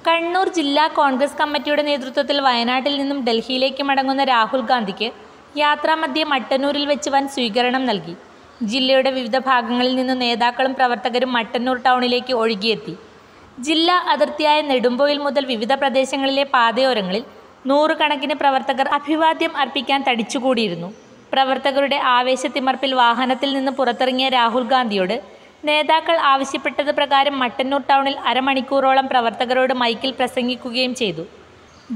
കണ്ണൂർ ജില്ലാ കോൺഗ്രസ് കമ്മിറ്റിയുടെ നേതൃത്വത്തിൽ വയനാട്ടിൽ നിന്നും ഡൽഹിയിലേക്ക് മടങ്ങുന്ന രാഹുൽ ഗാന്ധിക്ക് യാത്രാമധ്യേ മട്ടന്നൂരിൽ വെച്ച് വൻ സ്വീകരണം നൽകി. ജില്ലയുടെ വിവിധ ഭാഗങ്ങളിൽ നിന്ന് നേതാക്കളും പ്രവർത്തകരും മട്ടന്നൂർ ടൗണിലേക്ക് ഒഴുകിയെത്തി. ജില്ലാ അതിർത്തിയായ നെടുമ്പോയിൽ മുതൽ വിവിധ പ്രദേശങ്ങളിലെ പാതയോരങ്ങളിൽ നൂറുകണക്കിന് പ്രവർത്തകർ അഭിവാദ്യം അർപ്പിക്കാൻ തടിച്ചുകൂടിയിരുന്നു. പ്രവർത്തകരുടെ ആവേശത്തിമർപ്പിൽ വാഹനത്തിൽ നിന്ന് പുറത്തിറങ്ങിയ രാഹുൽ ഗാന്ധിയോട് നേതാക്കൾ ആവശ്യപ്പെട്ടത് പ്രകാരം മട്ടന്നൂർ ടൗണിൽ അരമണിക്കൂറോളം പ്രവർത്തകരോട് മൈക്കിൽ പ്രസംഗിക്കുകയും ചെയ്തു.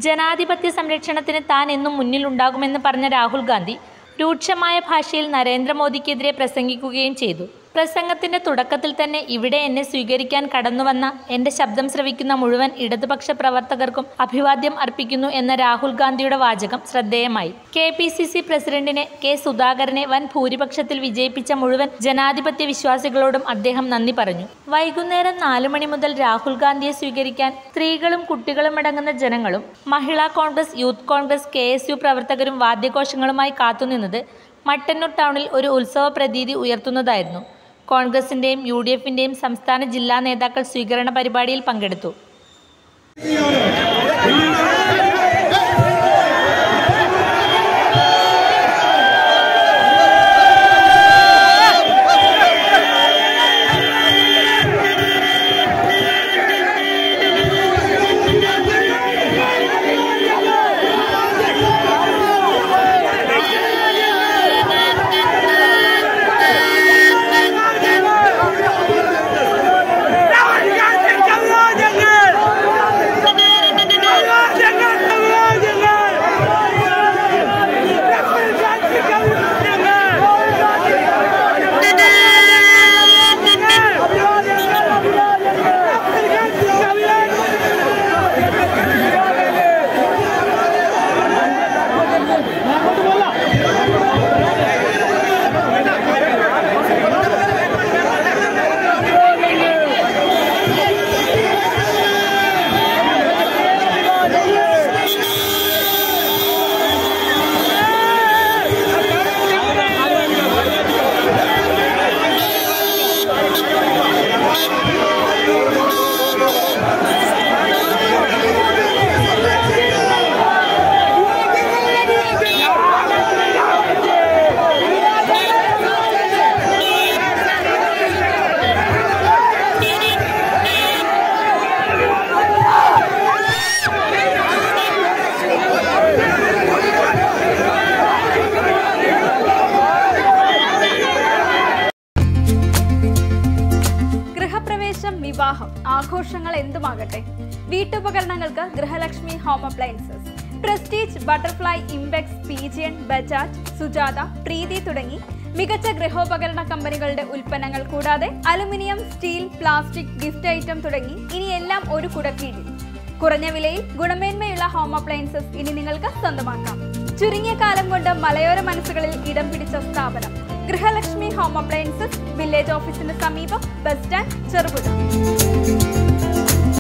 ജനാധിപത്യ സംരക്ഷണത്തിന് താൻ എന്നും മുന്നിലുണ്ടാകുമെന്ന് പറഞ്ഞ രാഹുൽ ഗാന്ധി രൂക്ഷമായ ഭാഷയിൽ നരേന്ദ്രമോദിക്കെതിരെ പ്രസംഗിക്കുകയും ചെയ്തു. പ്രസംഗത്തിൻ്റെ തുടക്കത്തിൽ തന്നെ ഇവിടെ എന്നെ സ്വീകരിക്കാൻ കടന്നുവന്ന എൻ്റെ ശബ്ദം ശ്രവിക്കുന്ന മുഴുവൻ ഇടതുപക്ഷ പ്രവർത്തകർക്കും അഭിവാദ്യം അർപ്പിക്കുന്നു എന്ന രാഹുൽ ഗാന്ധിയുടെ വാചകം ശ്രദ്ധേയമായി. KPCC പ്രസിഡന്റിനെ K. സുധാകരനെ വൻ ഭൂരിപക്ഷത്തിൽ വിജയിപ്പിച്ച മുഴുവൻ ജനാധിപത്യ വിശ്വാസികളോടും അദ്ദേഹം നന്ദി പറഞ്ഞു. വൈകുന്നേരം 4 മണി മുതൽ രാഹുൽ ഗാന്ധിയെ സ്വീകരിക്കാൻ സ്ത്രീകളും കുട്ടികളും അടങ്ങുന്ന ജനങ്ങളും മഹിളാ കോൺഗ്രസ്, യൂത്ത് കോൺഗ്രസ്, KSU പ്രവർത്തകരും വാദ്യഘോഷങ്ങളുമായി കാത്തുനിന്നത് മട്ടന്നൂർ ടൗണിൽ ഒരു ഉത്സവ പ്രതീതി ഉയർത്തുന്നതായിരുന്നു. കോൺഗ്രസിൻ്റെയും UDFിൻ്റെയും സംസ്ഥാന ജില്ലാ നേതാക്കൾ സ്വീകരണ പരിപാടിയിൽ പങ്കെടുത്തു. വിവാഹം, ആഘോഷങ്ങൾ എന്തുമാകട്ടെ, വീട്ടുപകരണങ്ങൾക്ക് Grihalakshmi home appliances, Prestige, Butterfly, Impex, Pigeon, Bajaj, Sujatha, Preethi തുടങ്ങി മികച്ച ഗൃഹോപകരണ കമ്പനികളുടെ ഉൽപ്പന്നങ്ങൾ കൂടാതെ aluminium, steel, plastic, gift item തുടങ്ങി ഇനി എല്ലാം ഒരു കുടക്കീഴിൽ. കുറഞ്ഞ വിലയിൽ ഗുണമേന്മയുള്ള ഹോം അപ്ലയൻസസ് ഇനി നിങ്ങൾക്ക് സ്വന്തമാക്കാം. ചുരുങ്ങിയ കാലം കൊണ്ട് മലയോര മനസ്സുകളിൽ ഇടം പിടിച്ച സ്ഥാപനം ഗൃഹലക്ഷ്മി ഹോം അപ്ലയൻസസ്, വില്ലേജ് ഓഫീസിന് സമീപം, ബസ് സ്റ്റാൻഡ്, ചെറുപുഴ.